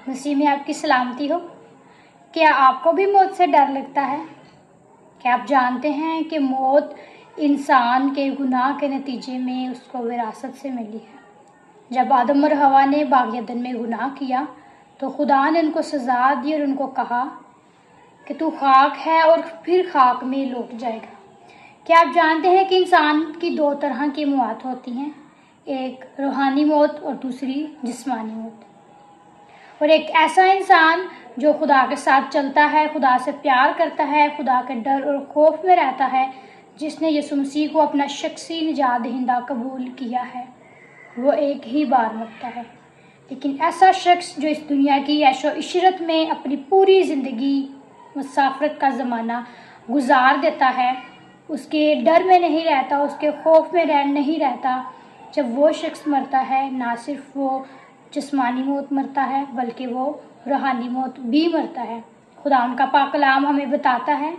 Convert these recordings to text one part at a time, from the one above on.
مسیح میں آپ کی سلامتی ہو۔ کیا آپ کو بھی موت سے ڈر لگتا ہے؟ کیا آپ جانتے ہیں کہ موت انسان کے گناہ کے نتیجے میں اس کو وراثت سے ملی ہے؟ جب آدم اور حوا نے باغ عدن میں گناہ کیا تو خدا نے ان کو سزا دی اور ان کو کہا کہ تو خاک ہے اور پھر خاک میں لوٹ جائے گا۔ کیا آپ جانتے ہیں کہ انسان کی دو طرح کی موت ہوتی ہیں، ایک روحانی موت اور دوسری جسمانی موت؟ اور ایک ایسا انسان جو خدا کے ساتھ چلتا ہے، خدا سے پیار کرتا ہے، خدا کے ڈر اور خوف میں رہتا ہے، جس نے یسوع مسیح کو اپنا شخصی نجات دہندہ قبول کیا ہے، وہ ایک ہی بار مرتا ہے۔ لیکن ایسا شخص جو اس دنیا کی عیش و عشرت میں اپنی پوری زندگی مسافرت کا زمانہ گزار دیتا ہے، اس کے ڈر میں نہیں رہتا، اس کے خوف میں نہیں رہتا، جب وہ شخص مرتا ہے نہ صرف وہ جسمانی موت مرتا ہے بلکہ وہ روحانی موت بھی مرتا ہے۔ خدا ان کا پاک کلام ہمیں بتاتا ہے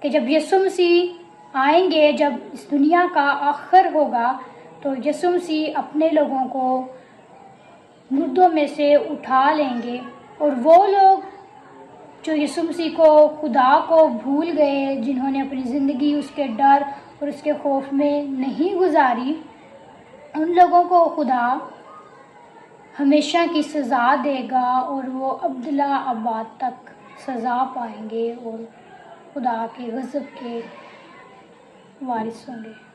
کہ جب یسوع مسیح آئیں گے، جب اس دنیا کا آخر ہوگا، تو یسوع مسیح اپنے لوگوں کو مردوں میں سے اٹھا لیں گے، اور وہ لوگ جو یسوع مسیح کو، خدا کو بھول گئے، جنہوں نے اپنی زندگی اس کے ڈر اور اس کے خوف میں نہیں گزاری، ان لوگوں کو خدا ہمیشہ کی سزا دے گا اور وہ ابدالآباد تک سزا پائیں گے اور خدا کے غضب کے وارث ہوں گے۔